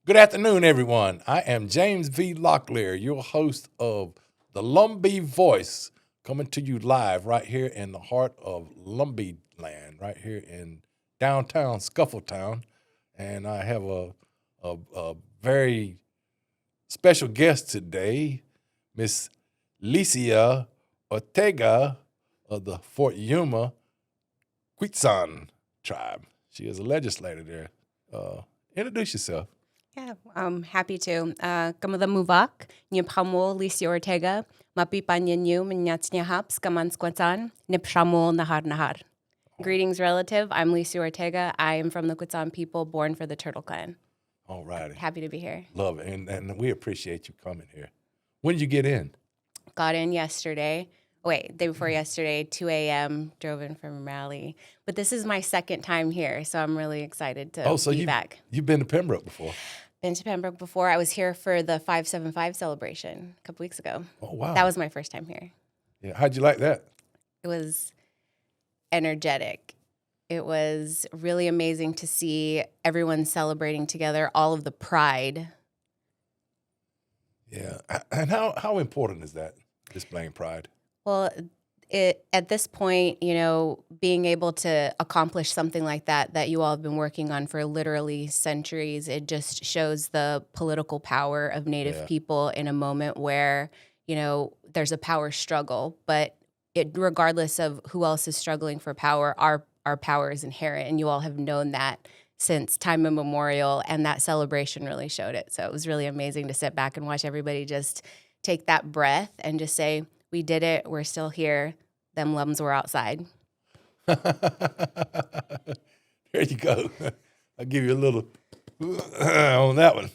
Good afternoon, everyone. I am James V. Locklear, your host of the Lumbee Voice, coming to you live right here in the heart of Lumbee land, right here in downtown Scuffletown. And I have a very special guest today, Miss Lycia Ortega of the Fort Yuma Quechan Tribe. She is a legislator there. Introduce yourself. Yeah, I'm happy to. Kamuda muvak, nyapamo Lycia Ortega, mapipanyan yu minyatsnyahaps kamanskwatan, nipshamo nahar. Greetings, relative. I'm Lycia Ortega. I am from the Quechan people, born for the Turtle Clan. All righty. Happy to be here. Love it. And we appreciate you coming here. When did you get in? Got in yesterday. Day before yesterday, 2 a.m., drove in from Raleigh. But this is my second time here, so I'm really excited to be back. You've been to Pembroke before? Been to Pembroke before. I was here for the 575 celebration a couple weeks ago. Oh, wow. That was my first time here. Yeah. How'd you like that? It was energetic. It was really amazing to see everyone celebrating together, all of the pride. Yeah. And how important is that, displaying pride? Well, at this point, being able to accomplish something like that you all have been working on for literally centuries, it just shows the political power of Native people in a moment where, there's a power struggle. But regardless of who else is struggling for power, our power is inherent, and you all have known that since time immemorial, and that celebration really showed it. So it was really amazing to sit back and watch everybody just take that breath and just say, we did it. We're still here. Them lums were outside. There you go. I'll give you a little on that one.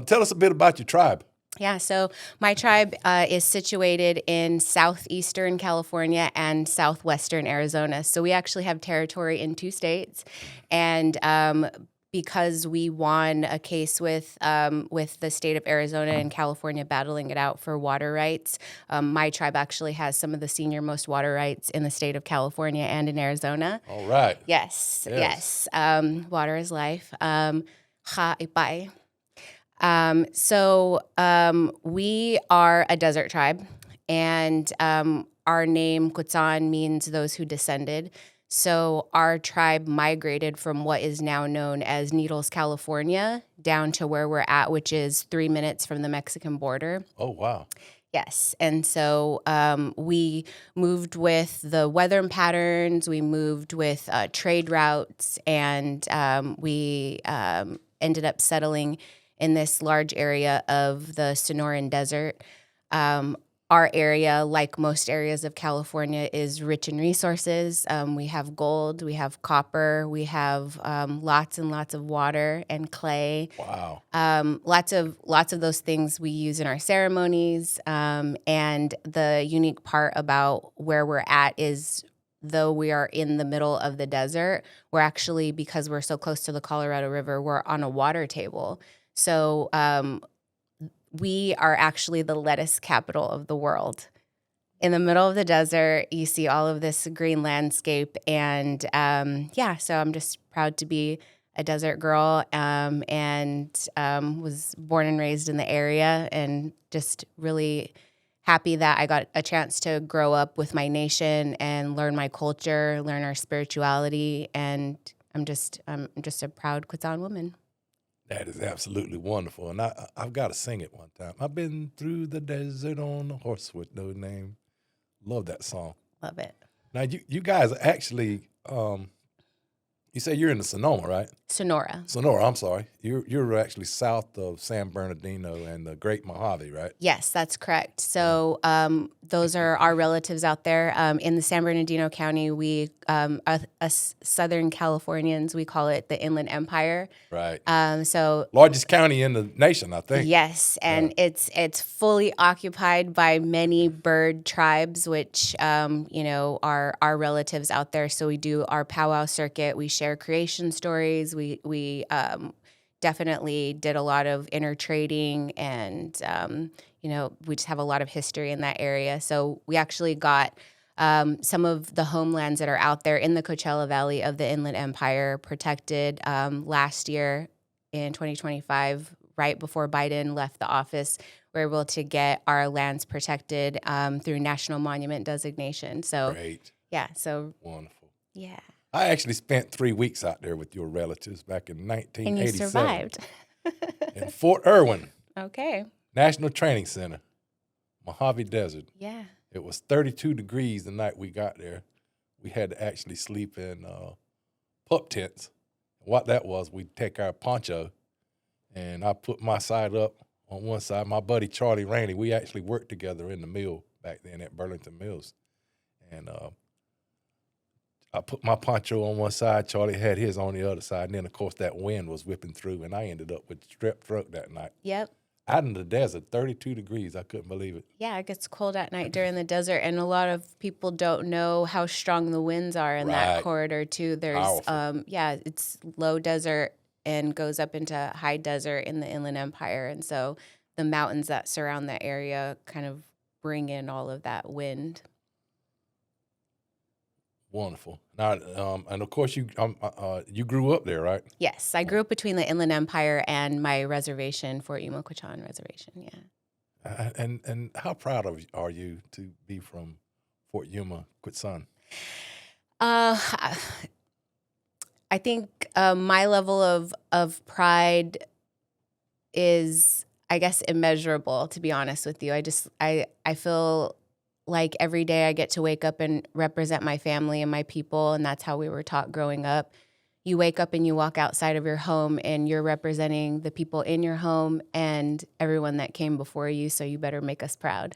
Tell us a bit about your tribe. Yeah, so my tribe is situated in southeastern California and southwestern Arizona. So we actually have territory in 2 states. And because we won a case with the state of Arizona and California battling it out for water rights, my tribe actually has some of the senior-most water rights in the state of California and in Arizona. All right. Yes. Water is life. Ha ipai. So we are a desert tribe, and our name Quechan means those who descended. So our tribe migrated from what is now known as Needles, California, down to where we're at, which is 3 minutes from the Mexican border. Oh, wow. Yes. And so we moved with the weather patterns, we moved with trade routes, and we ended up settling in this large area of the Sonoran Desert. Our area, like most areas of California, is rich in resources. We have gold, we have copper, we have lots and lots of water and clay. Wow. Lots of those things we use in our ceremonies. And the unique part about where we're at is, though we are in the middle of the desert, we're actually, because we're so close to the Colorado River, we're on a water table. So we are actually the lettuce capital of the world. In the middle of the desert, you see all of this green landscape. And so I'm just proud to be a desert girl and was born and raised in the area, and just really happy that I got a chance to grow up with my nation and learn my culture, learn our spirituality. And I'm just a proud Quechan woman. That is absolutely wonderful. And I've got to sing it one time. I've been through the desert on a horse with no name. Love that song. Love it. Now, you guys are actually, you say you're in the Sonoma, right? Sonora, I'm sorry. You're actually south of San Bernardino and the Great Mojave, right? Yes, that's correct. So those are our relatives out there. In the San Bernardino County, we, us Southern Californians, we call it the Inland Empire. Right. So largest county in the nation, I think. Yes, and it's fully occupied by many bird tribes, which are our relatives out there. So we do our powwow circuit. We share creation stories. We definitely did a lot of intertrading, and we just have a lot of history in that area. So we actually got some of the homelands that are out there in the Coachella Valley of the Inland Empire protected last year in 2025, right before Biden left the office. We were able to get our lands protected through national monument designation. So, Great. yeah. So, Wonderful. yeah. I actually spent 3 weeks out there with your relatives back in And 1987 you survived. in Fort Irwin Okay. National Training Center, Mojave Desert. Yeah. It was 32 degrees the night we got there. We had to actually sleep in pup tents. What that was, we'd take our poncho, and I put my side up on one side. My buddy Charlie Rainey, we actually worked together in the mill back then at Burlington Mills. And I put my poncho on one side, Charlie had his on the other side, and then, of course, that wind was whipping through, and I ended up with strep throat that night. Yep. Out in the desert, 32 degrees. I couldn't believe it. Yeah, it gets cold at night during the desert, and a lot of people don't know how strong the winds are in that Right. corridor too. There's, Powerful. it's low desert and goes up into high desert in the Inland Empire, and so the mountains that surround that area kind of bring in all of that wind. Wonderful. Now, and of course, you grew up there, right? Yes, I grew up between the Inland Empire and my reservation, Fort Yuma Quechan Reservation. Yeah. And how proud are you to be from Fort Yuma Quechan? I think my level of pride is, I guess, immeasurable, to be honest with you. I feel like every day I get to wake up and represent my family and my people, and that's how we were taught growing up. You wake up and you walk outside of your home and you're representing the people in your home and everyone that came before you, so you better make us proud.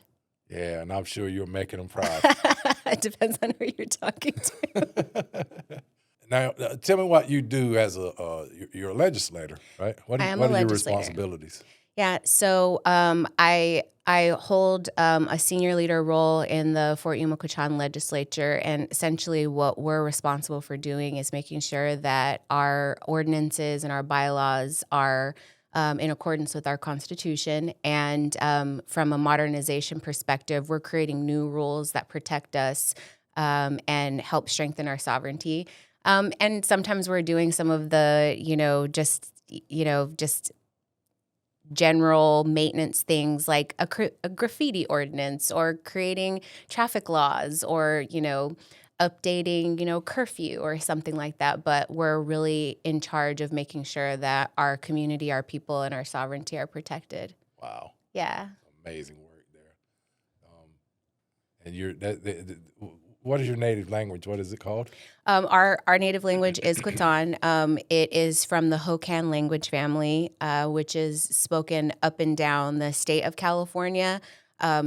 Yeah, and I'm sure you're making them proud. It depends on who you're talking to. Now, tell me what you do as you're a legislator, right? What I am what a are your legislator. responsibilities? Yeah, so I hold a senior leader role in the Fort Yuma Quechan Legislature, and essentially what we're responsible for doing is making sure that our ordinances and our bylaws are in accordance with our Constitution, and from a modernization perspective, we're creating new rules that protect us and help strengthen our sovereignty. And sometimes we're doing some of the, just general maintenance things like a graffiti ordinance or creating traffic laws or, updating, curfew or something like that. But we're really in charge of making sure that our community, our people, and our sovereignty are protected. Wow. Yeah. Amazing work there. And what is your native language? What is it called? Our native language is Quechan. It is from the Hokan language family, which is spoken up and down the state of California,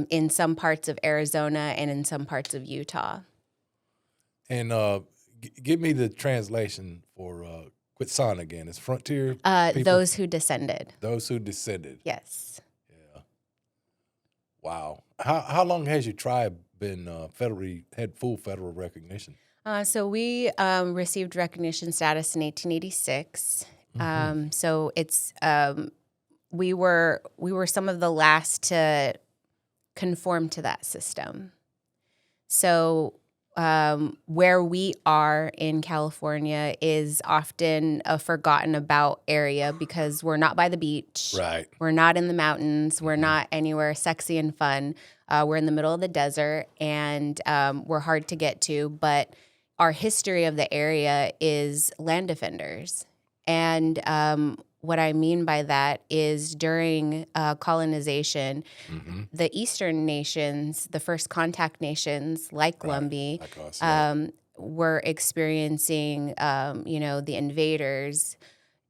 in some parts of Arizona, and in some parts of Utah. And give me the translation for Quechan again. It's frontier people? Those who descended. Those who descended. Yes. Yeah. Wow. How long has your tribe been had full federal recognition? So we received recognition status in 1886. So it's we were some of the last to conform to that system. So where we are in California is often a forgotten about area because we're not by the beach. Right. We're not in the mountains. We're not anywhere sexy and fun. We're in the middle of the desert, and we're hard to get to. But our history of the area is land defenders. And what I mean by that is during colonization, the Eastern nations, the first contact nations like Lumbee, Like us, were experiencing, the invaders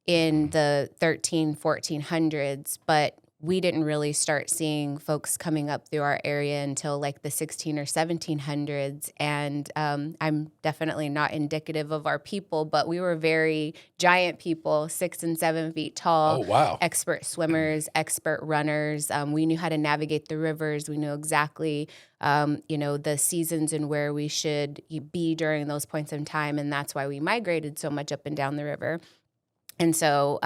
in the 1400s, but we didn't really start seeing folks coming up through our area until like the 16 or 1700s. And I'm definitely not indicative of our people, but we were very giant people, 6 and 7 feet tall. Oh, wow. Expert swimmers, expert runners. We knew how to navigate the rivers. We knew exactly, the seasons and where we should be during those points in time. And that's why we migrated so much up and down the river. And so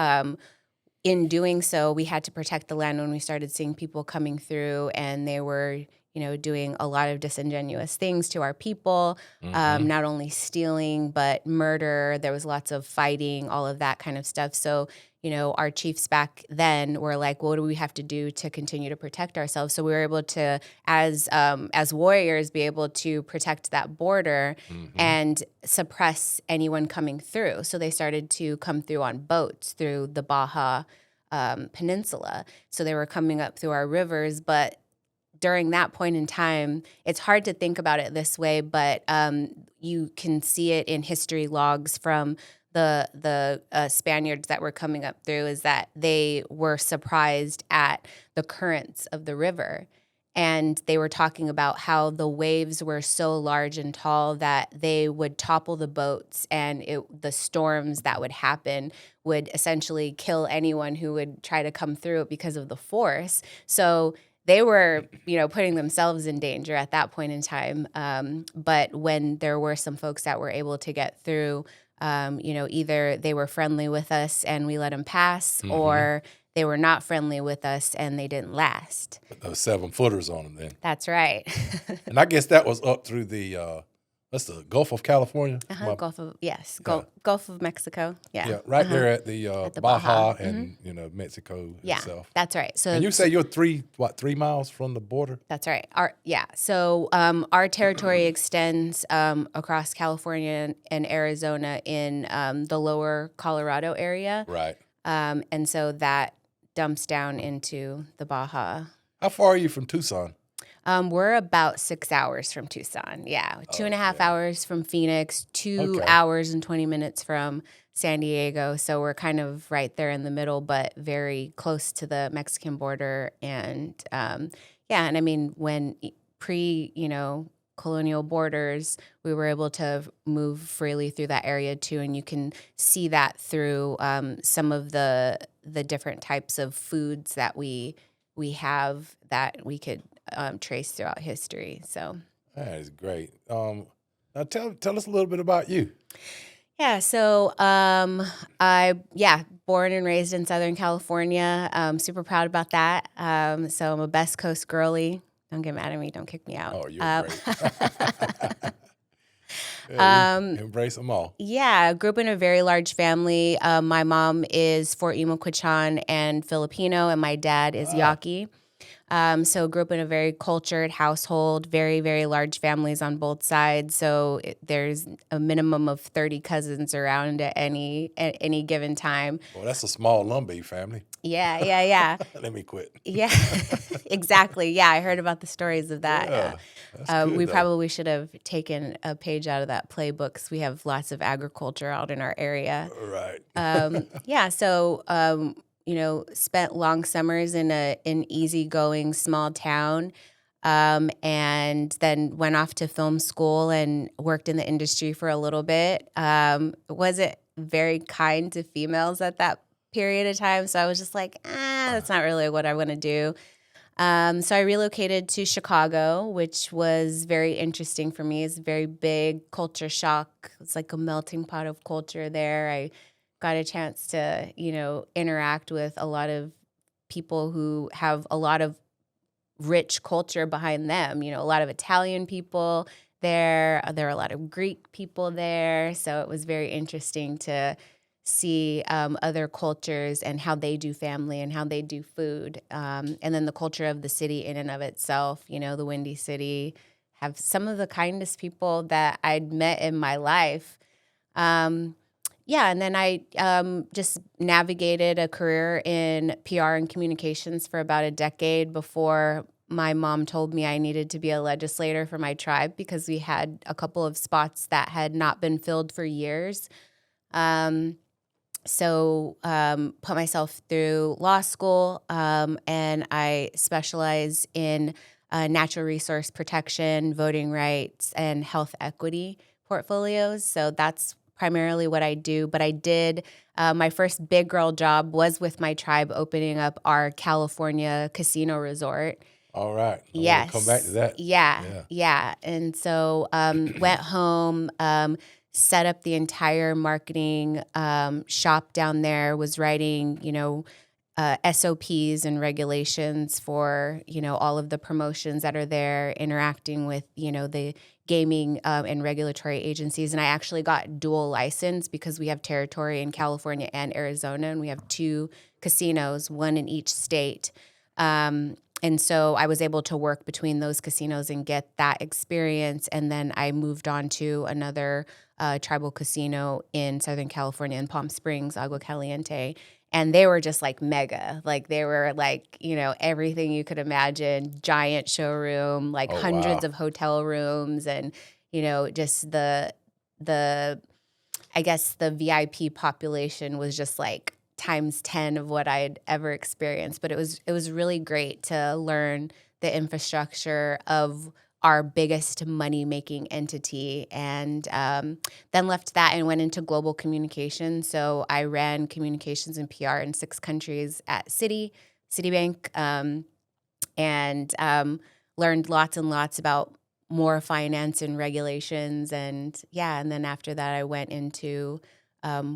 in doing so, we had to protect the land when we started seeing people coming through, and they were, doing a lot of disingenuous things to our people, not only stealing, but murder. There was lots of fighting, all of that kind of stuff. So, our chiefs back then were like, what do we have to do to continue to protect ourselves? So we were able to, as warriors, be able to protect that border and suppress anyone coming through. So they started to come through on boats through the Baja Peninsula. So they were coming up through our rivers, but during that point in time, it's hard to think about it this way, but you can see it in history logs from the Spaniards that were coming up through, is that they were surprised at the currents of the river. And they were talking about how the waves were so large and tall that they would topple the boats, and the storms that would happen would essentially kill anyone who would try to come through it because of the force. So they were, putting themselves in danger at that point in time. But when there were some folks that were able to get through, either they were friendly with us and we let them pass, or they were not friendly with us and they didn't last. But those 7-footers on them then. That's right. And I guess that was up through the Gulf of California. Gulf of Mexico. Yeah. Yeah, right there at the Baja and Mexico Yeah, itself. that's right. So And you say you're 3 miles from the border? That's right. So our territory extends across California and Arizona in the lower Colorado area. Right. And so that dumps down into the Baja. How far are you from Tucson? We're about 6 hours from Tucson. Yeah. 2.5 hours from Phoenix, 2 Okay. hours and 20 minutes from San Diego. So we're kind of right there in the middle, but very close to the Mexican border. And and I mean, when colonial borders, we were able to move freely through that area too. And you can see that through some of the different types of foods that we have that we could trace throughout history. So that is great. Now tell us a little bit about you. Yeah, so born and raised in Southern California. Super proud about that. So I'm a Best Coast girly. Don't get mad at me. Don't kick me out. Oh, you're great. Yeah, embrace them all. Yeah, grew up in a very large family. My mom is Fort Yuma Quechan and Filipino, and my dad is Yaqui. So grew up in a very cultured household, very, very large families on both sides. So there's a minimum of 30 cousins around at any given time. Well, that's a small Lumbee family. Yeah. Let me quit. Yeah, exactly. Yeah, I heard about the stories of that. Yeah, that's good, we though. probably should have taken a page out of that playbook, 'cause we have lots of agriculture out in our area. Right. So spent long summers in an easygoing small town, and then went off to film school and worked in the industry for a little bit. Wasn't very kind to females at that period of time, so I was just like, that's not really what I want to do. So I relocated to Chicago, which was very interesting for me. It's a very big culture shock. It's like a melting pot of culture there. I got a chance to, interact with a lot of people who have a lot of rich culture behind them. A lot of Italian people there. There are a lot of Greek people there. So it was very interesting to see other cultures and how they do family and how they do food. And then the culture of the city in and of itself, the Windy City, have some of the kindest people that I'd met in my life. And then I just navigated a career in PR and communications for about a decade before my mom told me I needed to be a legislator for my tribe, because we had a couple of spots that had not been filled for years. So put myself through law school, and I specialize in natural resource protection, voting rights, and health equity portfolios. So that's primarily what I do. But I did my first big girl job was with my tribe, opening up our California casino resort. All right. Yes. Come back to that. Yeah. And so went home, set up the entire marketing shop down there, was writing, SOPs and regulations for, all of the promotions that are there, interacting with, the gaming and regulatory agencies. And I actually got dual license because we have territory in California and Arizona, and we have 2 casinos, one in each state. And so I was able to work between those casinos and get that experience. And then I moved on to another tribal casino in Southern California in Palm Springs, Agua Caliente. And they were just like mega. Like they were like, everything you could imagine, giant showroom, like Oh, hundreds wow. of hotel rooms, and, just I guess the VIP population was just like times 10 of what I'd ever experienced. But it was really great to learn the infrastructure of our biggest money-making entity, and then left that and went into global communications. So I ran communications and PR in 6 countries at Citibank, and learned lots and lots about more finance and regulations. And then after that, I went into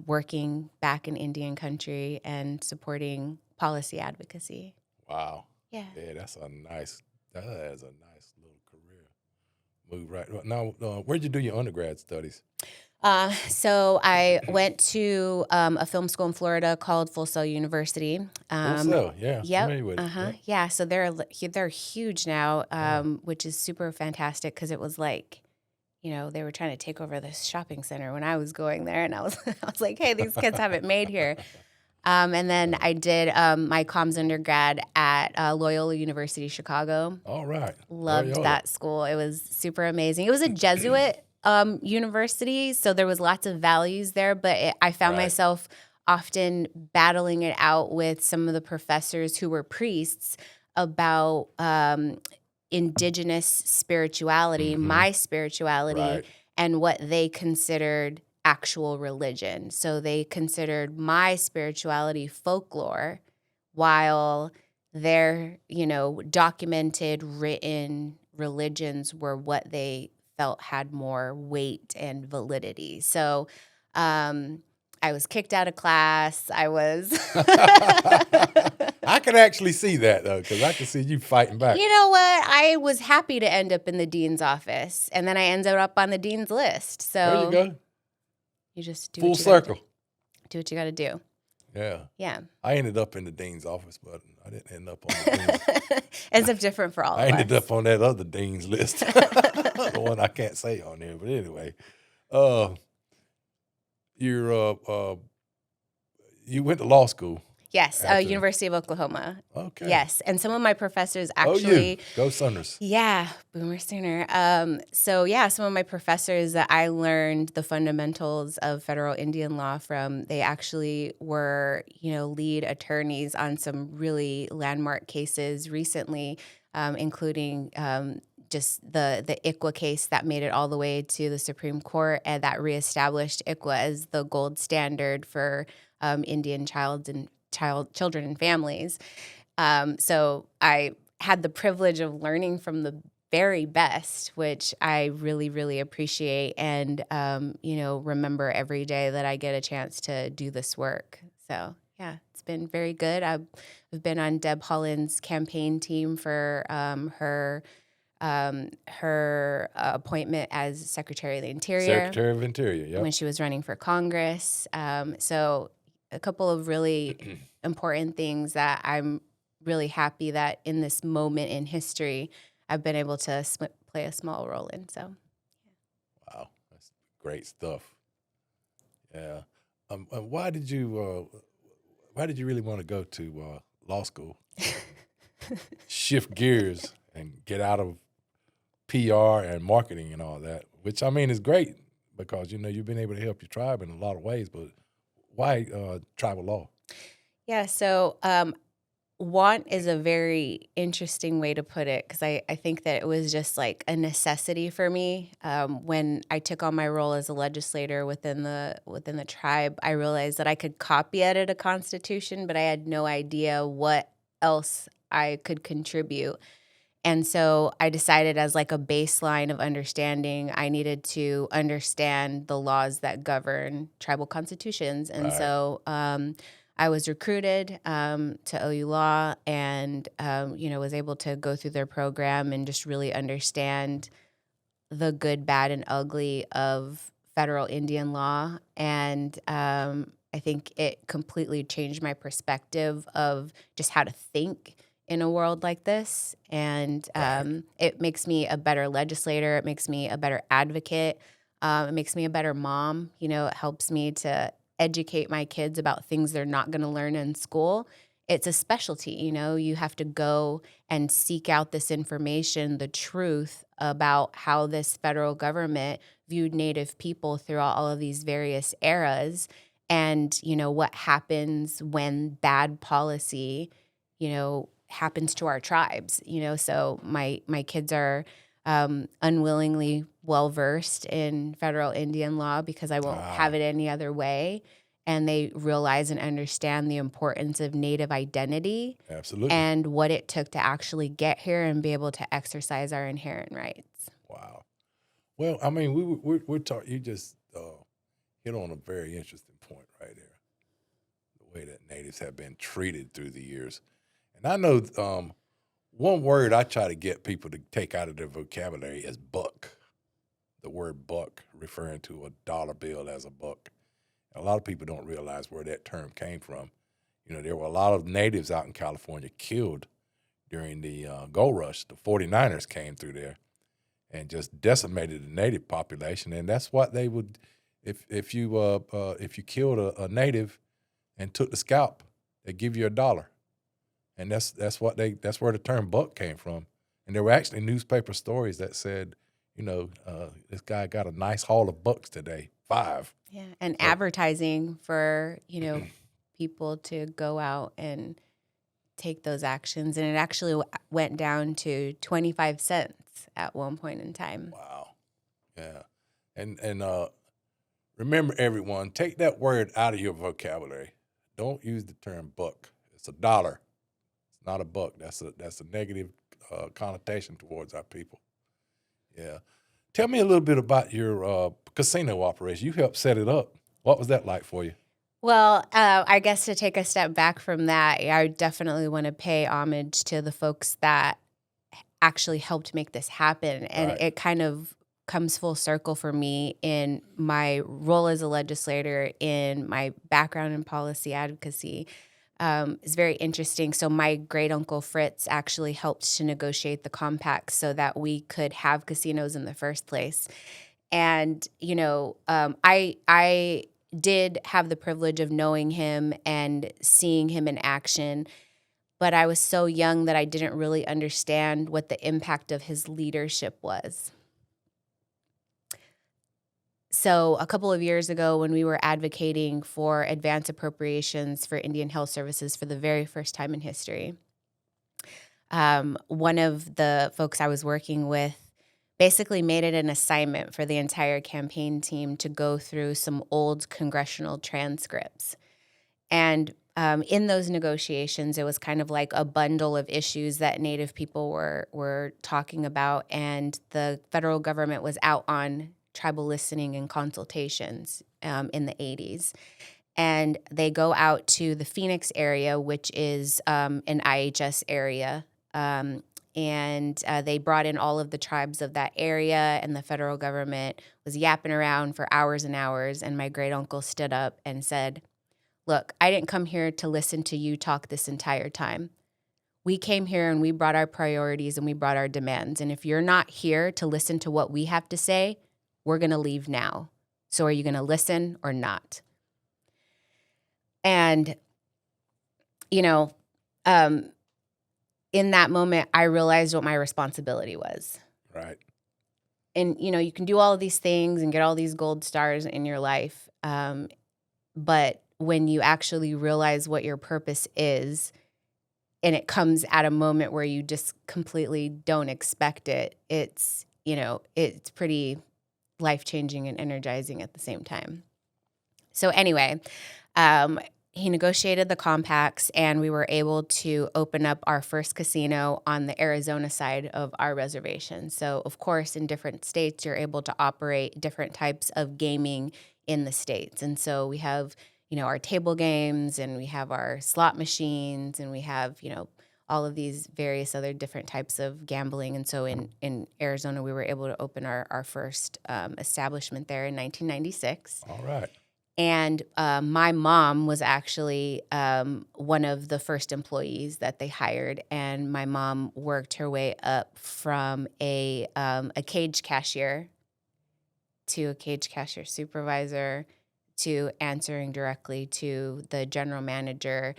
working back in Indian country and supporting policy advocacy. Wow. Yeah. Yeah, that is a nice little career move right now. Where'd you do your undergrad studies? So I went to a film school in Florida called Full Sail University. Full Sail, yeah, Yep. familiar with it. Yep. Yeah. So they're huge now, which is super fantastic because it was like, they were trying to take over this shopping center when I was going there, and I was like, hey, these kids have it made here. And then I did my comms undergrad at Loyola University Chicago. All right. Loved Loyola. that school. It was super amazing. It was a Jesuit university, so there was lots of values there, but I found Right. myself often battling it out with some of the professors who were priests about indigenous spirituality, my spirituality, Right. and what they considered actual religion. So they considered my spirituality folklore, while their, documented, written religions were what they felt had more weight and validity. So I was kicked out of class. I was... I could actually see that, though, because I could see you fighting back. You know what? I was happy to end up in the dean's office, and then I ended up on the dean's list. So There you go. you just do Full what you gotta circle. do what you got to do. Yeah. Yeah. I ended up in the dean's office, but I didn't end up on the dean's. Ends up different for all I of ended us. up on that other dean's list, the one I can't say on there. But anyway, you went to law school. Yes, After- University of Oklahoma. Okay. Yes, and some of my professors Oh, actually... you. Go Sunners. Yeah, Boomer Sooner. Some of my professors that I learned the fundamentals of federal Indian law from, they actually were, lead attorneys on some really landmark cases recently, including just the ICWA case that made it all the way to the Supreme Court, and that reestablished ICWA as the gold standard for Indian children and families. So I had the privilege of learning from the very best, which I really, really appreciate, and remember every day that I get a chance to do this work. So yeah, it's been very good. I've been on Deb Haaland's campaign team for her appointment as Secretary of the Interior. Secretary of Interior, yep. When she was running for Congress. So a couple of really important things that I'm really happy that in this moment in history, I've been able to play a small role in. So, Wow, that's great stuff. Yeah. Why did you really want to go to law school? Shift gears and get out of PR and marketing and all that, which I mean is great because you've been able to help your tribe in a lot of ways. But why tribal law? Yeah. So want is a very interesting way to put it, because I think that it was just like a necessity for me. When I took on my role as a legislator within the tribe, I realized that I could copy edit a constitution, but I had no idea what else I could contribute. And so I decided, as like a baseline of understanding, I needed to understand the laws that govern tribal constitutions. And Right. so I was recruited to OU Law and, was able to go through their program and just really understand the good, bad, and ugly of federal Indian law. And I think it completely changed my perspective of just how to think in a world like this. And it makes me a better legislator. It makes me a better advocate. It makes me a better mom. It helps me to educate my kids about things they're not going to learn in school. It's a specialty, you have to go and seek out this information, the truth about how this federal government viewed Native people throughout all of these various eras and, what happens when bad policy, happens to our tribes, So my kids are unwillingly well-versed in federal Indian law because I won't have it any other way. And they realize and understand the importance of Native identity. Absolutely. And what it took to actually get here and be able to exercise our inherent rights. Wow. Well, I mean, we're talking. You just hit on a very interesting point right there. The way that natives have been treated through the years, and I know one word I try to get people to take out of their vocabulary is buck. The word buck, referring to a dollar bill as a buck. A lot of people don't realize where that term came from. There were a lot of natives out in California killed during the gold rush. The 49ers came through there and just decimated the native population. And that's what they would, if you killed a native and took the scalp, they give you $1. And that's where the term buck came from. And there were actually newspaper stories that said, this guy got a nice haul of bucks today, 5. Yeah, and advertising for, people to go out and take those actions. And it actually went down to 25 cents at one point in time. Wow. Yeah. And remember, everyone, take that word out of your vocabulary. Don't use the term buck. It's $1. It's not a buck. That's a negative connotation towards our people. Yeah. Tell me a little bit about your casino operation. You helped set it up. What was that like for you? Well, I guess to take a step back from that, I definitely want to pay homage to the folks that actually helped make this happen. And Right. It kind of comes full circle for me in my role as a legislator, in my background in policy advocacy. Is very interesting. So my great uncle Fritz actually helped to negotiate the compacts so that we could have casinos in the first place. And I did have the privilege of knowing him and seeing him in action, but I was so young that I didn't really understand what the impact of his leadership was. So a couple of years ago, when we were advocating for advance appropriations for Indian Health Services for the very first time in history, one of the folks I was working with basically made it an assignment for the entire campaign team to go through some old congressional transcripts. And in those negotiations, it was kind of like a bundle of issues that Native people were talking about, and the federal government was out on tribal listening and consultations in the 80s. And they go out to the Phoenix area, which is an IHS area, and they brought in all of the tribes of that area, and the federal government was yapping around for hours and hours, and my great uncle stood up and said, "Look, I didn't come here to listen to you talk this entire time. We came here and we brought our priorities and we brought our demands, and if you're not here to listen to what we have to say, we're going to leave now. So are you going to listen or not?" And, in that moment, I realized what my responsibility was. Right. And, you can do all of these things and get all these gold stars in your life. But when you actually realize what your purpose is, and it comes at a moment where you just completely don't expect it, it's pretty life-changing and energizing at the same time. So anyway, he negotiated the compacts, and we were able to open up our first casino on the Arizona side of our reservation. So, of course, in different states, you're able to operate different types of gaming in the states. And so we have, our table games, and we have our slot machines, and we have, all of these various other different types of gambling. And so in Arizona, we were able to open our first establishment there in 1996. All right. And my mom was actually one of the first employees that they hired. And my mom worked her way up from a cage cashier to a cage cashier supervisor to answering directly to the general manager.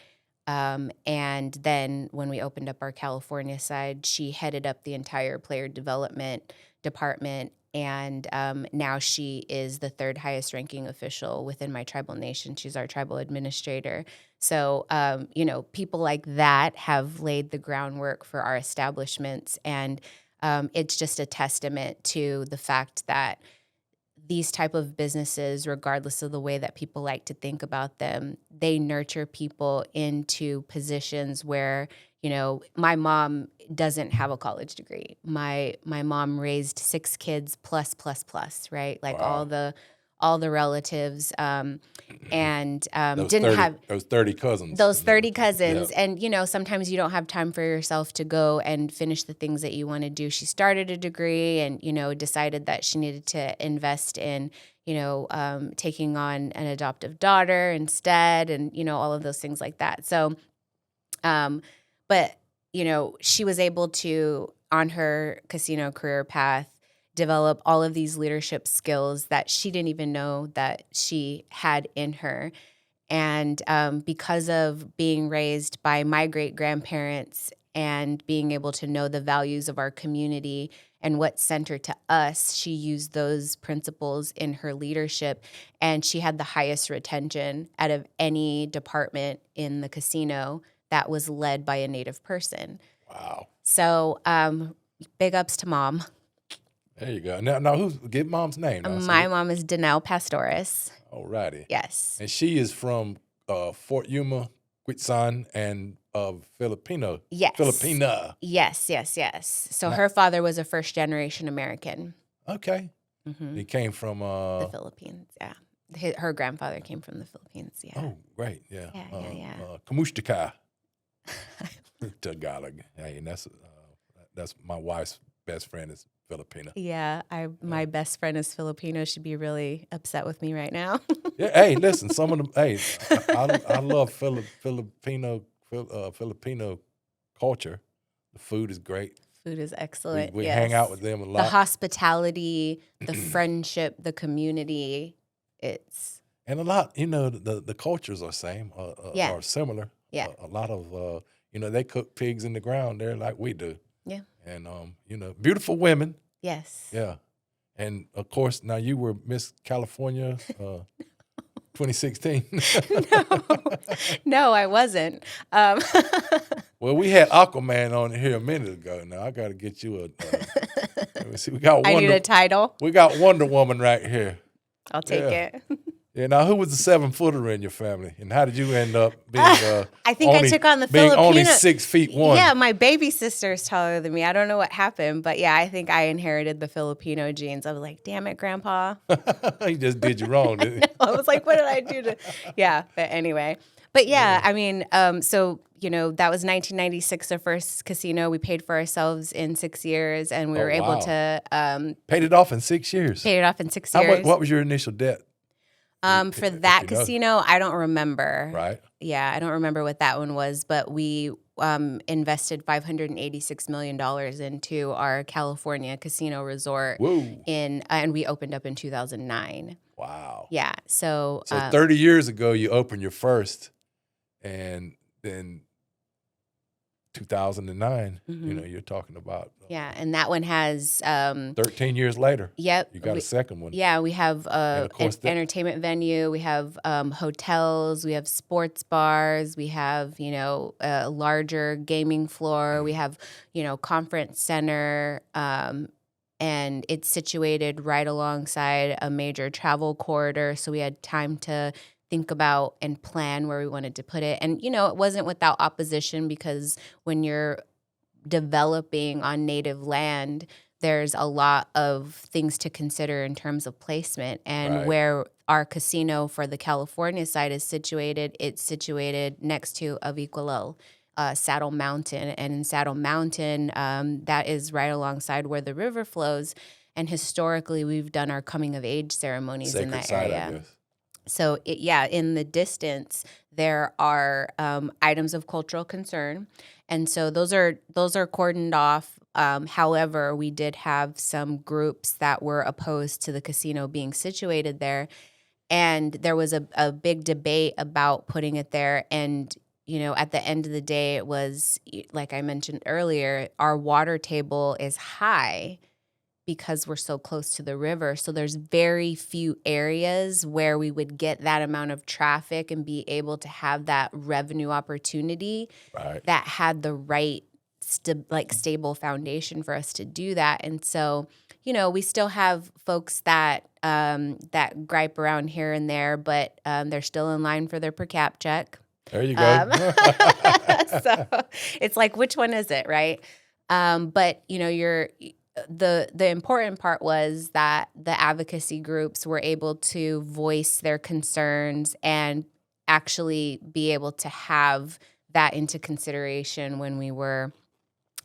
And then when we opened up our California side, she headed up the entire player development department. And now she is the third highest ranking official within my tribal nation. She's our tribal administrator. So, people like that have laid the groundwork for our establishments. And it's just a testament to the fact that these type of businesses, regardless of the way that people like to think about them, they nurture people into positions where, my mom doesn't have a college degree. My mom raised 6 kids plus, right? Like Wow. all the relatives, and Those didn't 30, have those 30 cousins. those 30 cousins. Yeah. And, sometimes you don't have time for yourself to go and finish the things that you want to do. She started a degree and, decided that she needed to invest in, taking on an adoptive daughter instead, and, all of those things like that. So, but, she was able to, on her casino career path, develop all of these leadership skills that she didn't even know that she had in her. And because of being raised by my great-grandparents and being able to know the values of our community and what's centered to us, she used those principles in her leadership. And she had the highest retention out of any department in the casino that was led by a Native person. Wow. So big ups to Mom. There you go. Now give Mom's name. My mom is Danelle Pastoris. All righty. Yes. And she is from Fort Yuma, Quechan, and Filipino. Yes. Filipina. Yes. So her father was a first-generation American. Okay. Mm-hmm. He came from the Philippines, yeah. Her grandfather came from the Philippines, yeah. Oh, great, yeah. Yeah. Kamushtika. Tagalog. Hey, and that's my wife's best friend is Filipina. Yeah, my best friend is Filipino. She'd be really upset with me right now. Yeah, hey, listen, some of them. Hey, I love Filipino culture. The food is great. Food is excellent. We yes. hang out with them a lot. The hospitality, the friendship, the community. And a lot. The cultures are same. Are similar. Yeah. A lot of they cook pigs in the ground there like we do. Yeah. And beautiful women. Yes. Yeah. And of course, now you were Miss California 2016. No, I wasn't. Well, we had Aquaman on here a minute ago. Now I got to get you let me see. We got I need a title. We got Wonder Woman right here. I'll take it. Yeah. Now, who was the 7-footer in your family, and how did you end up being? I think I took on the being Filipino. only 6'1". Yeah, my baby sister is taller than me. I don't know what happened, but yeah, I think I inherited the Filipino genes. I was like, damn it, Grandpa. He just did you wrong, didn't he? I was like, what did I do to? Yeah, but anyway. But yeah, I mean, so that was 1996, our first casino. We paid for ourselves in 6 years, and we were able to paid it off in 6 years. Paid it off in 6 years. What was your initial debt? For that casino, I don't remember. Right. Yeah, I don't remember what that one was, but we invested $586 million into our California casino resort. Whoa. And we opened up in 2009. Wow. Yeah. So 30 years ago, you opened your first, and then 2009, you're talking about. Yeah, and that one has 13 years later. Yep. You got a second one. Yeah, we have an entertainment venue. We have hotels. We have sports bars. We have, a larger gaming floor. We have, conference center. And it's situated right alongside a major travel corridor. So we had time to think about and plan where we wanted to put it. And, it wasn't without opposition, because when you're developing on native land, there's a lot of things to consider in terms of placement. And Right. where our casino for the California side is situated, it's situated next to Aviqualo, Saddle Mountain. And in Saddle Mountain, that is right alongside where the river flows. And historically, we've done our coming of age ceremonies in Sacred that site, I area. guess. So, in the distance, there are items of cultural concern, and so those are cordoned off. However, we did have some groups that were opposed to the casino being situated there, and there was a big debate about putting it there. And at the end of the day, it was like I mentioned earlier, our water table is high because we're so close to the river. So there's very few areas where we would get that amount of traffic and be able to have that revenue opportunity Right. that had the right stable foundation for us to do that. And so, we still have folks that that gripe around here and there, but they're still in line for their per cap check. There you go. So it's like, which one is it, right? But the important part was that the advocacy groups were able to voice their concerns and actually be able to have that into consideration when we were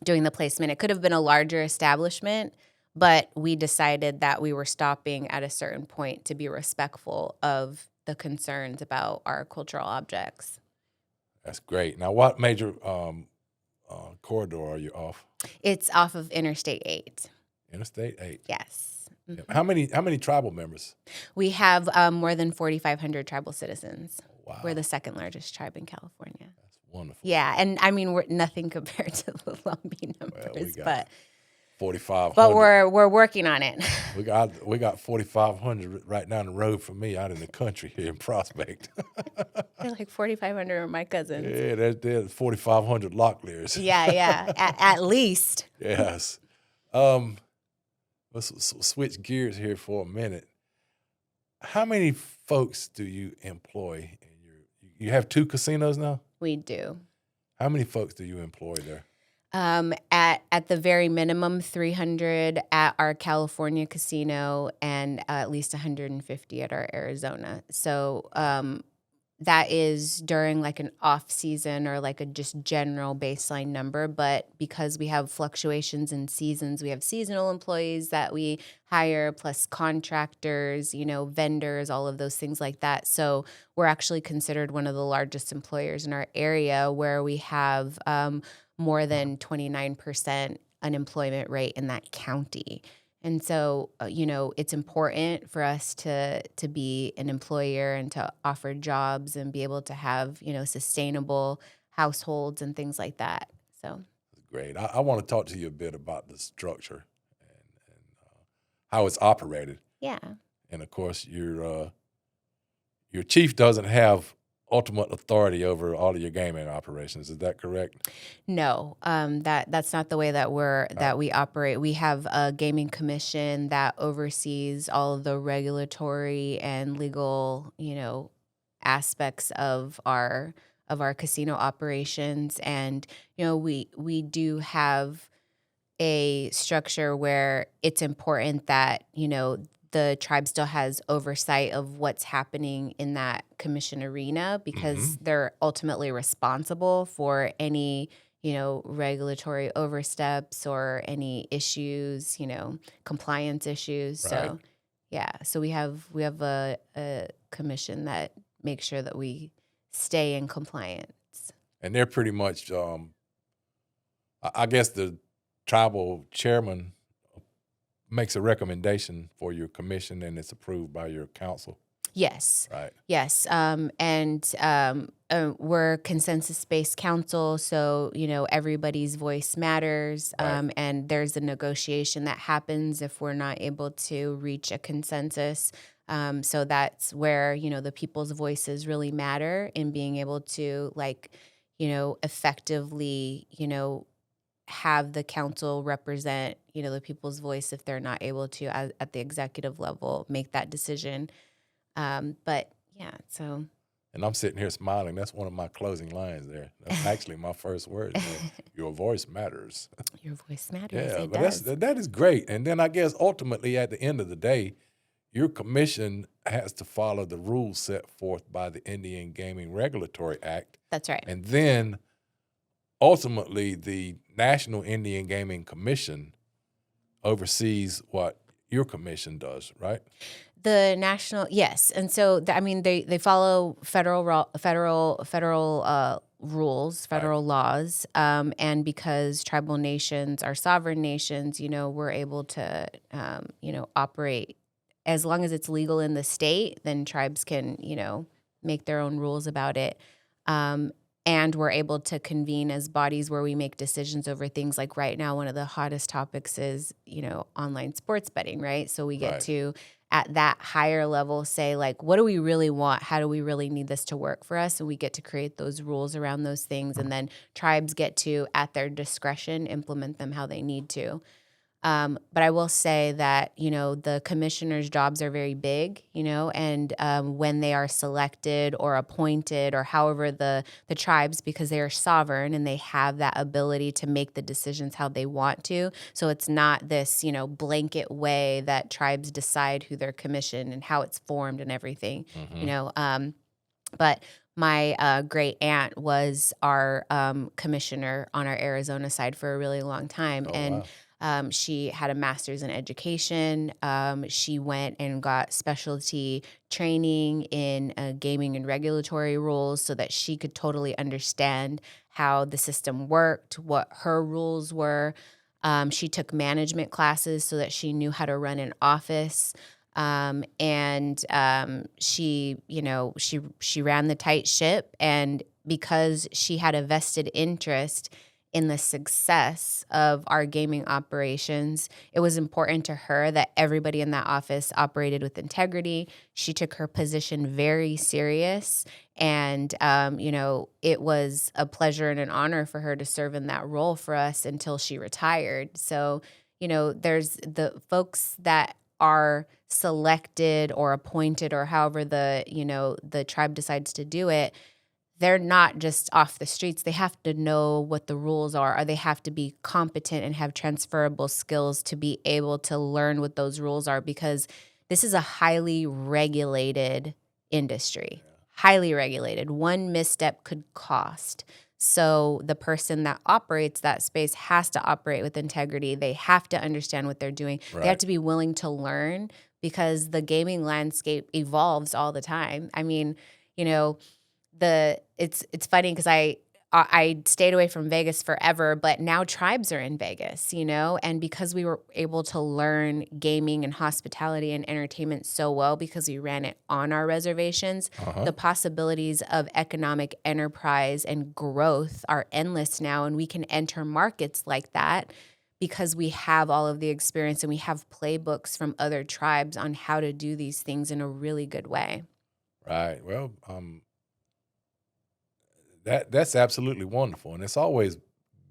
doing the placement. It could have been a larger establishment, but we decided that we were stopping at a certain point to be respectful of the concerns about our cultural objects. That's great. Now, what major corridor are you off? It's off of Interstate 8. Interstate 8. Yes. Yeah. How many tribal members? We have more than 4,500 tribal citizens. Wow. We're the second largest tribe in California. That's wonderful. Yeah, and I mean, we're nothing compared to the Lumbee numbers, Well, we got but 4,500. but we're working on it. We got 4,500 right down the road from me, out in the country here in Prospect. They're like 4,500 are my cousins. Yeah, there's 4,500 Locklears. Yeah, at least. Yes. Let's switch gears here for a minute. How many folks do you employ in you have 2 casinos now? We do. How many folks do you employ there? At the very minimum, 300 at our California casino and at least 150 at our Arizona. So that is during like an off season or like a just general baseline number. But because we have fluctuations in seasons, we have seasonal employees that we hire, plus contractors, vendors, all of those things like that. So we're actually considered one of the largest employers in our area, where we have more than 29% unemployment rate in that county. And so, it's important for us to be an employer and to offer jobs and be able to have, sustainable households and things like that. So great. I want to talk to you a bit about the structure and how it's operated. Yeah. And of course, your chief doesn't have ultimate authority over all of your gaming operations. Is that correct? No, that's not the way that we operate. We have a gaming commission that oversees all of the regulatory and legal, aspects of our casino operations. And we do have a structure where it's important that the tribe still has oversight of what's happening in that commission arena, because they're ultimately responsible for any, regulatory oversteps or any issues, compliance issues. Right. So, yeah. So we have a commission that makes sure that we stay in compliance. And they're pretty much, I guess the tribal chairman makes a recommendation for your commission, and it's approved by your council. Yes. Right. Yes. We're consensus-based council, so everybody's voice matters. Right. And there's a negotiation that happens if we're not able to reach a consensus. So that's where the people's voices really matter in being able to effectively have the council represent the people's voice if they're not able to at the executive level make that decision. But yeah, so. And I'm sitting here smiling. That's one of my closing lines there. That's actually my first word. Your voice matters. Your voice matters. Yeah, It but does. that is great. And then I guess ultimately at the end of the day, your commission has to follow the rules set forth by the Indian Gaming Regulatory Act. That's right. And then ultimately the National Indian Gaming Commission oversees what your commission does, right? The national, yes, and so they follow federal rules, federal laws, and because tribal nations are sovereign nations, we're able to operate as long as it's legal in the state. Then tribes can make their own rules about it. And we're able to convene as bodies where we make decisions over things like right now, one of the hottest topics is, online sports betting, right? So we get to, at that higher level, say, like, what do we really want? How do we really need this to work for us? And we get to create those rules around those things. And then tribes get to, at their discretion, implement them how they need to. But I will say that, the commissioners' jobs are very big, and when they are selected or appointed or however the tribes, because they are sovereign and they have that ability to make the decisions how they want to. So it's not this, blanket way that tribes decide who they're commissioned and how it's formed and everything, but my great aunt was our commissioner on our Arizona side for a really long time. She had a master's in education. She went and got specialty training in gaming and regulatory rules so that she could totally understand how the system worked, what her rules were. She took management classes so that she knew how to run an office. She ran the tight ship, and because she had a vested interest in the success of our gaming operations, it was important to her that everybody in that office operated with integrity. She took her position very serious, and it was a pleasure and an honor for her to serve in that role for us until she retired. So, there's the folks that are selected or appointed or however the tribe decides to do it. They're not just off the streets. They have to know what the rules are, or they have to be competent and have transferable skills to be able to learn what those rules are, because this is a highly regulated industry, highly regulated. One misstep could cost. So the person that operates that space has to operate with integrity. They have to understand what they're doing. Right. They have to be willing to learn, because the gaming landscape evolves all the time. I mean, it's funny because I stayed away from Vegas forever, but now tribes are in Vegas, and because we were able to learn gaming and hospitality and entertainment so well because we ran it on our reservations, the possibilities of economic enterprise and growth are endless now, and we can enter markets like that because we have all of the experience and we have playbooks from other tribes on how to do these things in a really good way. Right. Well, that's absolutely wonderful, and it's always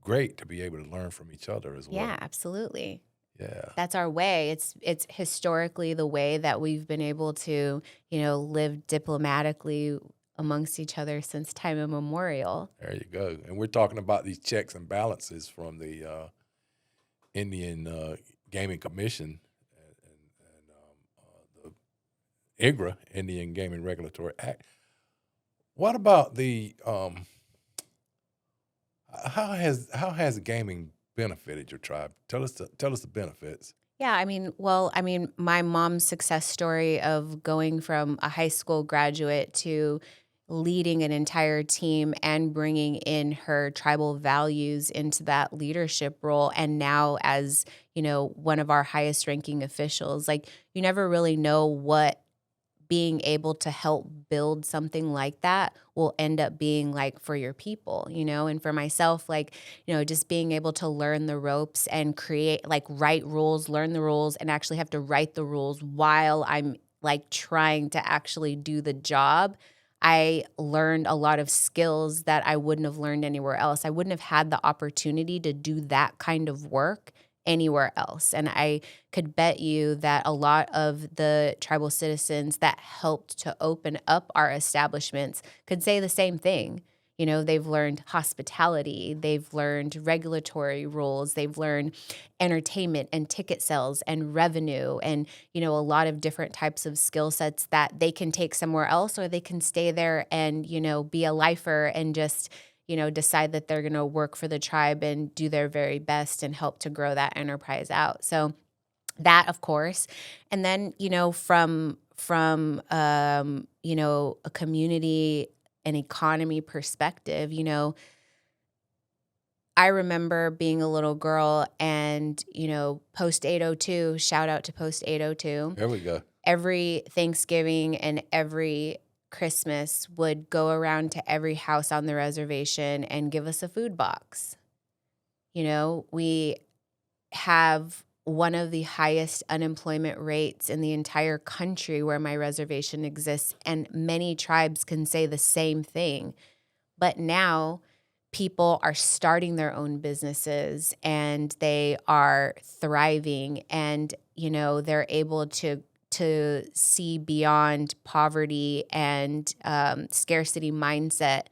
great to be able to learn from each other as well. Yeah, absolutely. Yeah, that's our way. It's historically the way that we've been able to, live diplomatically amongst each other since time immemorial. There you go. And we're talking about these checks and balances from the Indian Gaming Commission and the IGRA, Indian Gaming Regulatory Act. What about the how has gaming benefited your tribe? Tell us the benefits. Yeah, my mom's success story of going from a high school graduate to leading an entire team and bringing in her tribal values into that leadership role, and now as, one of our highest ranking officials. Like, you never really know what being able to help build something like that will end up being like for your people, and for myself, like, just being able to learn the ropes and create, like, write rules, learn the rules, and actually have to write the rules while I'm like trying to actually do the job. I learned a lot of skills that I wouldn't have learned anywhere else. I wouldn't have had the opportunity to do that kind of work anywhere else. And I could bet you that a lot of the tribal citizens that helped to open up our establishments could say the same thing. You know, they've learned hospitality, they've learned regulatory rules, they've learned entertainment and ticket sales and revenue and, you know, a lot of different types of skill sets that they can take somewhere else, or they can stay there and, you know, be a lifer and just, you know, decide that they're going to work for the tribe and do their very best and help to grow that enterprise out. So that, of course. And then, you know, from you know, a community and economy perspective, you know, I remember being a little girl and, you know, post 802, shout out to post 802. There we go. Every Thanksgiving and every Christmas would go around to every house on the reservation and give us a food box. You know, we have one of the highest unemployment rates in the entire country where my reservation exists, and many tribes can say the same thing. But now people are starting their own businesses and they are thriving, and, you know, they're able to see beyond poverty and scarcity mindset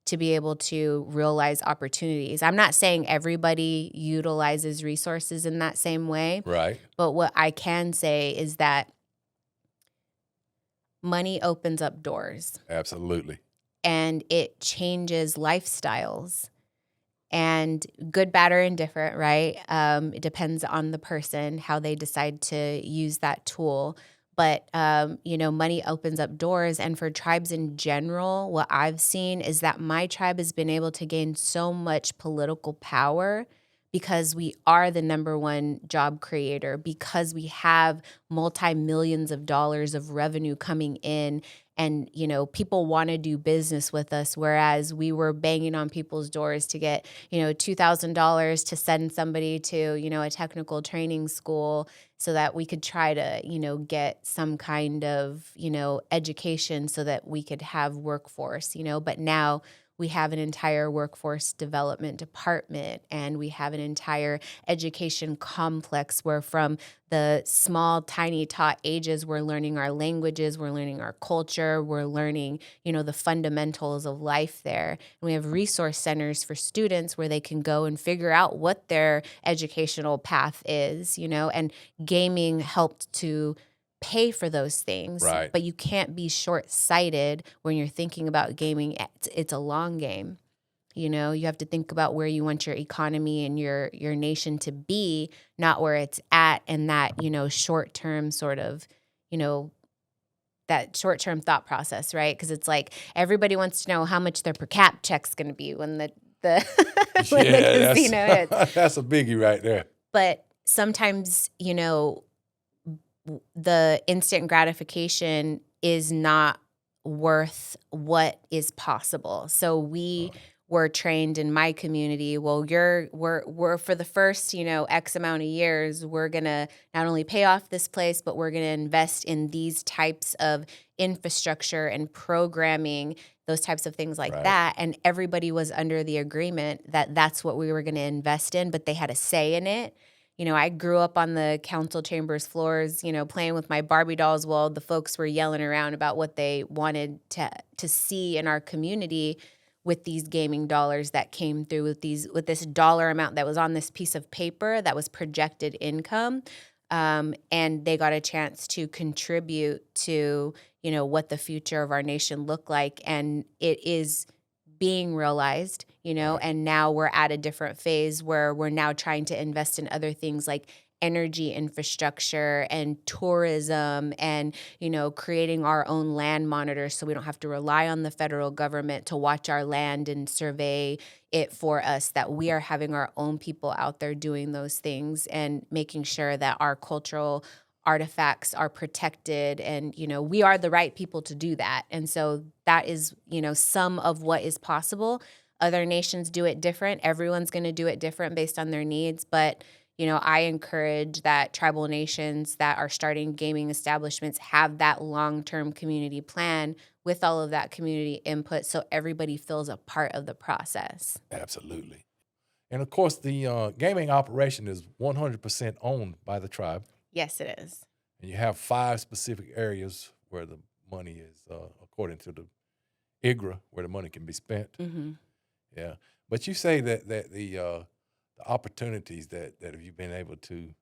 to be able to realize opportunities. I'm not saying everybody utilizes resources in that same way, Right. but what I can say is that money opens up doors Absolutely. and it changes lifestyles. And good, bad, or indifferent, right? It depends on the person, how they decide to use that tool. But, you know, money opens up doors. And for tribes in general, what I've seen is that my tribe has been able to gain so much political power because we are the number one job creator, because we have multi-millions of dollars of revenue coming in. And, you know, people want to do business with us, whereas we were banging on people's doors to get, you know, $2,000 to send somebody to, you know, a technical training school so that we could try to, you know, get some kind of, you know, education so that we could have workforce, you know. But now we have an entire workforce development department, and we have an entire education complex where from the small, tiny taught ages, we're learning our languages, we're learning our culture, we're learning, you know, the fundamentals of life there. And we have resource centers for students where they can go and figure out what their educational path is, you know, and gaming helped to pay for those things. Right. But you can't be short-sighted when you're thinking about gaming. It's a long game. You know, you have to think about where you want your economy and your nation to be, not where it's at, and that, you know, short-term sort of, you know, that short-term thought process, right? Because it's like everybody wants to know how much their per cap check's going to be when the when the casino hits. That's a biggie right there. But sometimes, you know, the instant gratification is not worth what is possible. So we were trained in my community. Well, we're for the first, you know, X amount of years, we're gonna not only pay off this place, but we're gonna invest in these types of infrastructure and programming, those types of things like that. And everybody was under the agreement that that's what we were gonna invest in, but they had a say in it. You know, I grew up on the council chambers floors, you know, playing with my Barbie dolls while the folks were yelling around about what they wanted to see in our community with these gaming dollars that came through with this dollar amount that was on this piece of paper that was projected income. And they got a chance to contribute to, you know, what the future of our nation looked like. And it is being realized, you know, and now we're at a different phase where we're now trying to invest in other things like energy infrastructure and tourism and, you know, creating our own land monitors so we don't have to rely on the federal government to watch our land and survey it for us, that we are having our own people out there doing those things and making sure that our cultural artifacts are protected, and, you know, we are the right people to do that. And so that is, you know, some of what is possible. Other nations do it different. Everyone's going to do it different based on their needs. But, you know, I encourage that tribal nations that are starting gaming establishments have that long-term community plan with all of that community input so everybody feels a part of the process. Absolutely. And of course, the gaming operation is 100% owned by the tribe. Yes, it is. And you have 5 specific areas where the money is, according to the IGRA, where the money can be spent. Mm-hmm. Yeah. But you say that the opportunities that you've been able to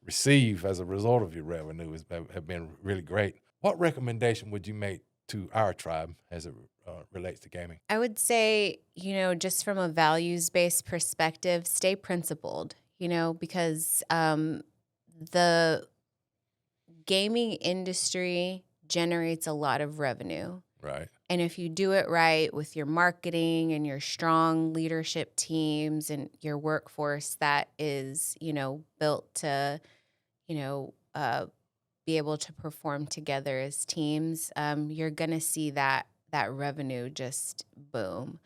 receive as a result of your revenue have been really great. What recommendation would you make to our tribe as it relates to gaming? I would say, just from a values-based perspective, stay principled, because the gaming industry generates a lot of revenue. Right. And if you do it right with your marketing and your strong leadership teams and your workforce that is, built to, be able to perform together as teams, you're going to see that revenue just boom.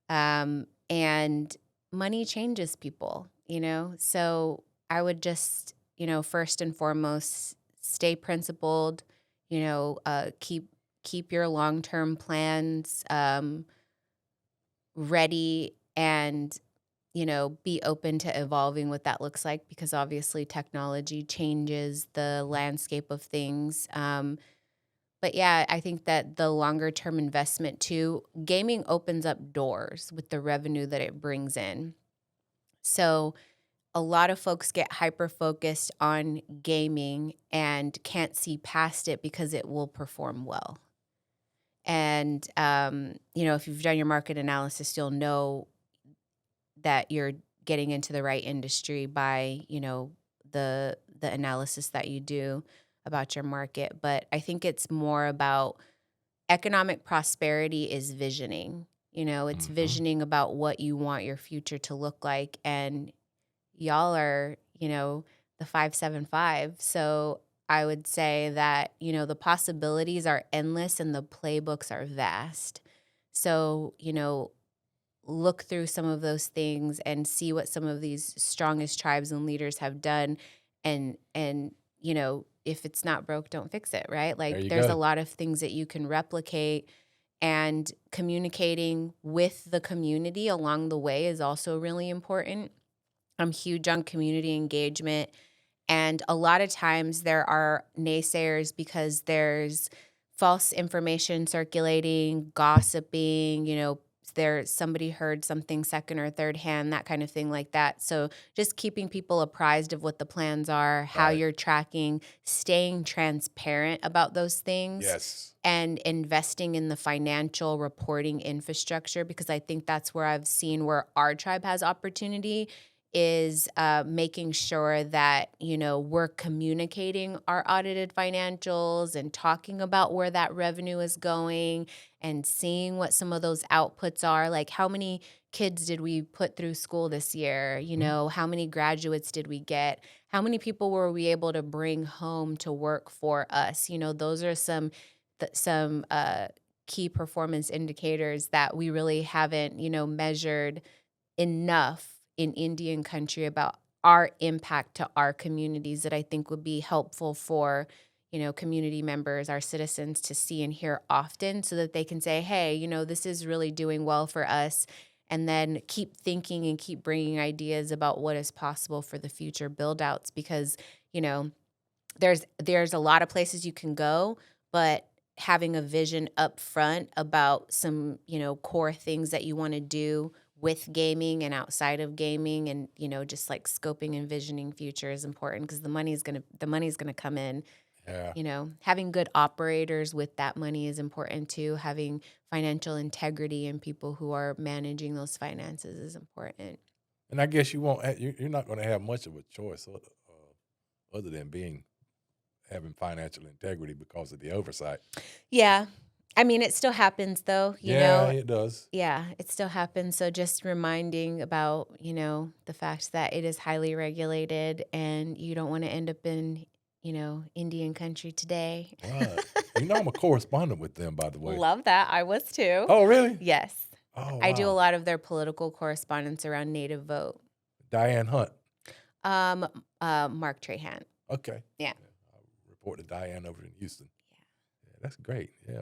And money changes people, So I would just, first and foremost, stay principled, keep your long-term plans ready and, be open to evolving what that looks like, because obviously technology changes the landscape of things. But yeah, I think that the longer term investment too, gaming opens up doors with the revenue that it brings in. So a lot of folks get hyper focused on gaming and can't see past it because it will perform well. And, if you've done your market analysis, you'll know that you're getting into the right industry by, the analysis that you do about your market. But I think it's more about economic prosperity is visioning. It's visioning about what you want your future to look like. And y'all are, the 575. So I would say that, the possibilities are endless and the playbooks are vast. So, look through some of those things and see what some of these strongest tribes and leaders have done. And if it's not broke, don't fix it, right? Like there's a lot of things that you can replicate, and communicating with the community along the way is also really important. I'm huge on community engagement. And a lot of times there are naysayers because there's false information circulating, gossiping, somebody heard something second or third hand, that kind of thing like that. So just keeping people apprised of what the plans are, how you're tracking, staying transparent about those things. Yes. And investing in the financial reporting infrastructure, because I think that's where I've seen where our tribe has opportunity is making sure that, we're communicating our audited financials and talking about where that revenue is going and seeing what some of those outputs are. Like, how many kids did we put through school this year? How many graduates did we get? How many people were we able to bring home to work for us? Those are some key performance indicators that we really haven't, measured enough in Indian country about our impact to our communities that I think would be helpful for, community members, our citizens to see and hear often, so that they can say, hey, this is really doing well for us. And then keep thinking and keep bringing ideas about what is possible for the future build outs, because, there's a lot of places you can go, but having a vision up front about some, core things that you want to do with gaming and outside of gaming, and just like scoping and visioning future is important, because the money's gonna come in. Yeah. Having good operators with that money is important too. Having financial integrity and people who are managing those finances is important. And I guess you're not going to have much of a choice other than having financial integrity because of the oversight. Yeah. I mean, it still happens though, Yeah, it does. Yeah, it still happens. So just reminding about, the fact that it is highly regulated and you don't want to end up in, Indian country today. Right. I'm a correspondent with them, by the way. Love that. I was too. Oh, really? Yes. Oh, I do a wow. lot of their political correspondence around Native Vote. Diane Hunt. Mark Trahan. Okay. Yeah. I'll report to Diane over in Houston. Yeah, that's great. Yeah,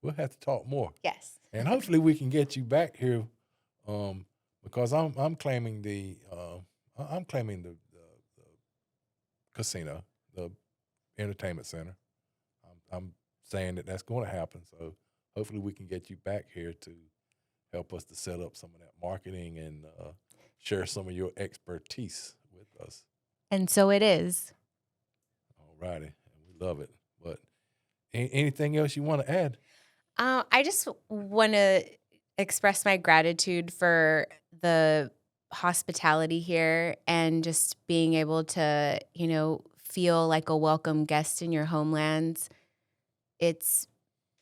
we'll have to talk more. Yes. And hopefully we can get you back here because I'm claiming the casino, the entertainment center. I'm saying that that's going to happen. So hopefully we can get you back here to help us to set up some of that marketing and share some of your expertise with us. And so it is. All righty. We love it. But anything else you want to add? I just want to express my gratitude for the hospitality here and just being able to, feel like a welcome guest in your homelands.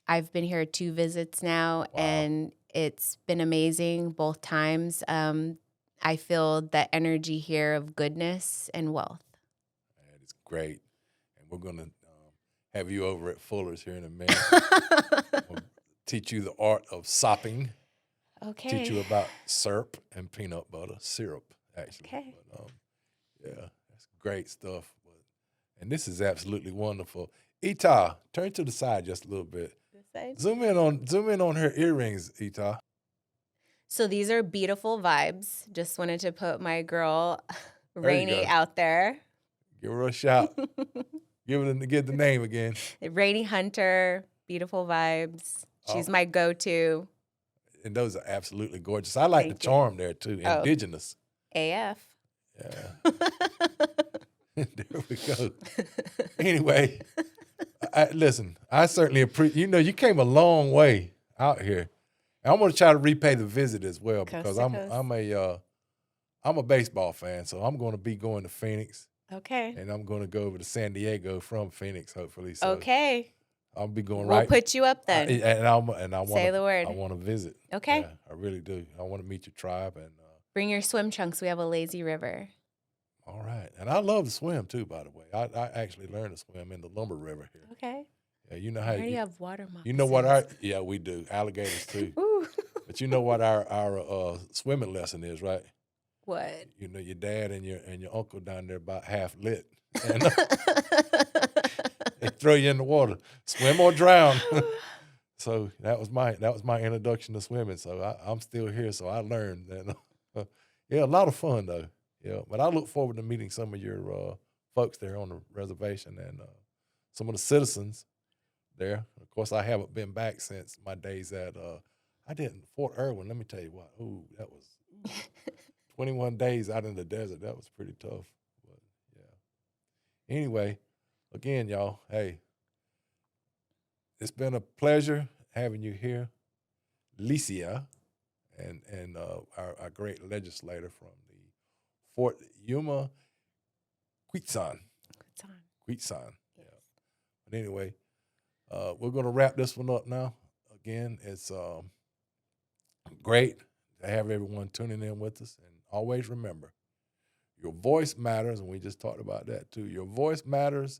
I've been here 2 visits now, and it's been amazing both times. I feel the energy here of goodness and wealth. That is great. And we're going to have you over at Fuller's here in a minute. We'll teach you the art of sopping. Okay. Teach you about syrup and peanut butter. Syrup, actually. Okay. But, yeah, that's great stuff. And this is absolutely wonderful. Ita, turn to the side just a little bit. This side? Zoom in on her earrings, Ita. So these are beautiful vibes. Just wanted to put my girl Rainy out there. Give her a shout. Give the name again. Rainy Hunter, beautiful vibes. She's my go-to. And those are absolutely gorgeous. I like the charm there too. Indigenous. AF. Yeah. There we go. Anyway, listen, I certainly appreciate, you came a long way out here. And I'm going to try to repay the visit as well because I'm a baseball fan, so I'm going to be going to Phoenix. Okay. And I'm going to go over to San Diego from Phoenix, hopefully. So okay. I'll be going We'll put you up then. Say the word. I want to visit. Okay. Yeah, I really do. I want to meet your tribe and bring your swim trunks. We have a lazy river. All right. And I love to swim too, by the way. I actually learned to swim in the Lumbee River here. Okay. Yeah, you know how you have water moccasins. You know what we do. Alligators too. But you know what our swimming lesson is, right? What? Your dad and your uncle down there about half lit. And they throw you in the water. Swim or drown. So that was my introduction to swimming. So I'm still here. So I learned that. Yeah, a lot of fun though. Yeah, but I look forward to meeting some of your folks there on the reservation and some of the citizens there. Of course, I haven't been back since my days at Fort Irwin. Let me tell you what. Ooh, that was 21 days out in the desert. That was pretty tough. But yeah. Anyway, again, y'all, hey, it's been a pleasure having you here, Lycia, and our great legislator from the Fort Yuma Quechan. Quechan. Yeah. But anyway, we're going to wrap this one up now. Again, it's great to have everyone tuning in with us. And always remember, your voice matters, and we just talked about that too. Your voice matters,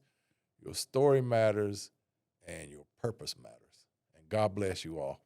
your story matters, and your purpose matters. And God bless you all.